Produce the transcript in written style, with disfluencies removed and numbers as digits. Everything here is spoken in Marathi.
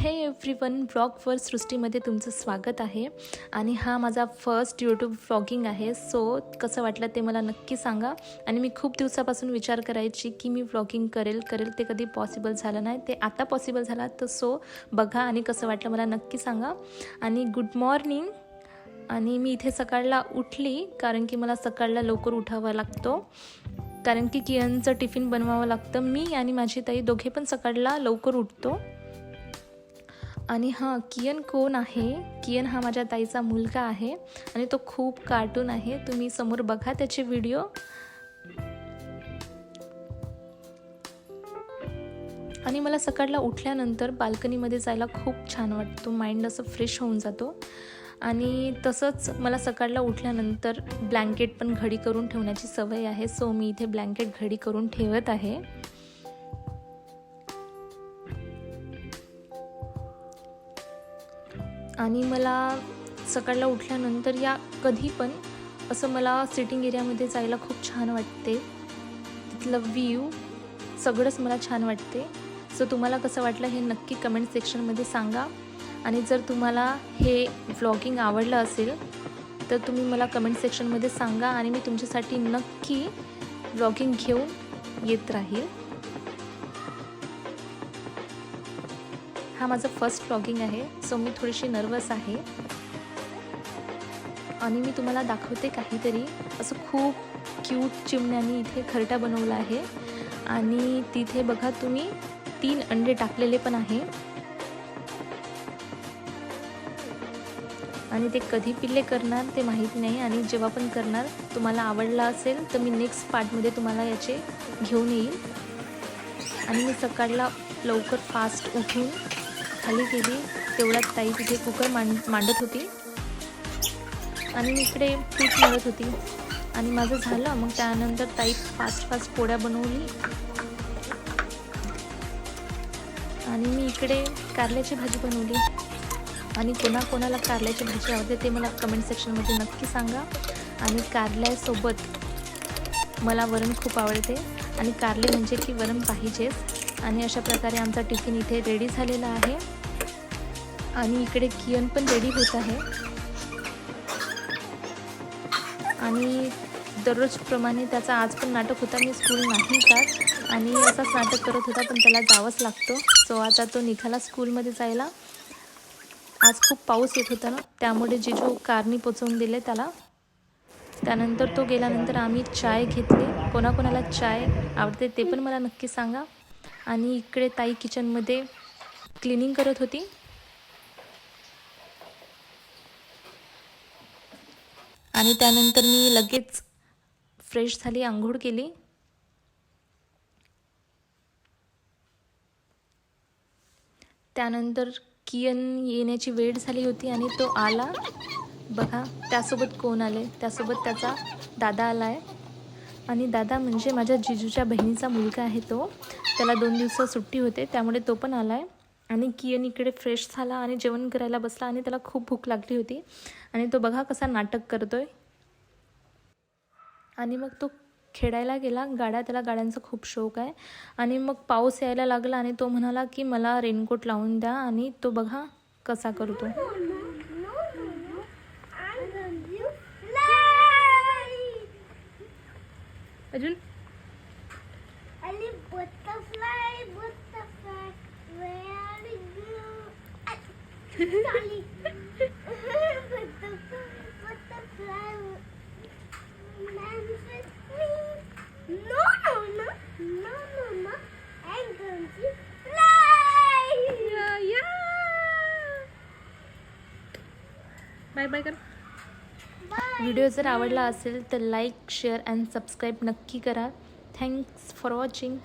हे एव्हरीवन, ब्लॉगवर सृष्टीमध्ये तुमचं स्वागत आहे. आणि हा माझा फर्स्ट यूट्यूब व्लॉगिंग आहे. सो कसं वाटलं ते मला नक्की सांगा. आणि मी खूप दिवसापासून विचार करायची की मी व्लॉगिंग करेल ते कधी पॉसिबल झालं नाही. ते आता पॉसिबल झाला. तर सो बघा आणि कसं वाटलं मला नक्की सांगा. आणि गुड मॉर्निंग. आणि मी इथे सकाळला उठली कारण की मला सकाळला लवकर उठावं लागतो, कारण की कियनचं टिफिन बनवावं लागतं. मी आणि माझी ताई दोघे पण सकाळला लवकर उठतो. आणि हां, कियन कोण आहे? कियन हा माझ्या ताईचा मुलगा आहे आणि तो खूप कार्टून आहे. तुम्ही समोर बघा त्याचे व्हिडिओ. आणि मला सकाळला उठल्यानंतर बाल्कनीमध्ये जायला खूप छान वाटतो. माइंड असं फ्रेश होऊन जातो. आणि तसंच मला सकाळला उठल्यानंतर ब्लँकेट पण घडी करून ठेवण्याची सवय आहे. सो मी इथे ब्लँकेट घडी करून ठेवत आहे. आणि मला सकाळला उठल्यानंतर या कधी पण असं मला सिटिंग एरियामध्ये जायला खूप छान वाटते. तिथलं व्ह्यू सगळंच मला छान वाटते. सो तुम्हाला कसं वाटलं हे नक्की कमेंट सेक्शनमध्ये सांगा. आणि जर तुम्हाला हे व्लॉगिंग आवडलं असेल तर तुम्ही मला कमेंट सेक्शनमध्ये सांगा आणि मी तुमच्यासाठी नक्की व्लॉगिंग घेऊन येत राहील. हा माझं फर्स्ट व्लॉगिंग आहे. सो मी थोडीशी नर्वस आहे. आणि मी तुम्हाला दाखवते काहीतरी. असं खूप क्यूट चिमण्याने इथे खरटा बनवला आहे. आणि तिथे बघा तुम्ही 3 अंडे टाकलेले पण आहे. आणि ते कधी पिल्ले करणार ते माहीत नाही. आणि जेव्हा पण करणार तुम्हाला आवडला असेल तर मी नेक्स्ट पार्टमध्ये तुम्हाला याचे घेऊन येईल. आणि मी सकाळला लवकर फास्ट उठून खाली गेली. तेवढ्यात ताई तिथे कुकर मांडत होती आणि मी इकडे पीठ मळत होती. आणि माझं झालं. मग त्यानंतर ताई फास्ट पोळ्या बनवली. आणि मी इकडे कारल्याची भाजी बनवली. आणि कोणाकोणाला कारल्याची भाजी आवडते ते मला कमेंट सेक्शनमध्ये नक्की सांगा. आणि कारल्यासोबत मला वरण खूप आवडते. आणि कारले म्हणजे की वरण पाहिजेच. आणि अशा प्रकारे आमचा टिफिन इथे रेडी झालेला आहे. आणि इकडे कियन पण रेडी होत आहे. आणि दररोजप्रमाणे त्याचा आज पण नाटक होता. मी स्कूल नाही जात आणि असाच नाटक करत होता, पण त्याला जावंच लागतो. सो आता तो निघाला स्कूलमध्ये जायला. आज खूप पाऊस येत होता ना, त्यामुळे जिजू कारनी पोचवून दिले त्याला. त्यानंतर तो गेल्यानंतर आम्ही चाय घेतली. कोणाकोणाला चाय आवडते ते पण मला नक्की सांगा. आणि इकडे ताई किचनमध्ये क्लिनिंग करत होती. आणि त्यानंतर मी लगेच फ्रेश झाली, आंघोळ केली. त्यानंतर कियन येण्याची वेळ झाली होती आणि तो आला. बघा त्यासोबत कोण आले? त्यासोबत त्याचा दादा आला आहे. आणि दादा म्हणजे माझ्या जिजूच्या बहिणीचा मुलगा आहे तो. त्याला 2 दिवस सुट्टी होते त्यामुळे तो पण आला आहे. आणि कियन इकडे फ्रेश झाला आणि जेवण करायला बसला. आणि त्याला खूप भूक लागली होती. आणि तो बघा कसा नाटक करतोय. आणि मग तो खेळायला गेला. त्याला गाड्यांचा खूप शौक आहे. आणि मग पाऊस यायला लागला आणि तो म्हणाला की मला रेनकोट लावून द्या. आणि तो बघा कसा करतो. अजून बाय बाय कर. व्हिडिओ जर आवडला असेल तर लाईक, शेअर अँड सबस्क्राईब नक्की करा. Thanks for watching.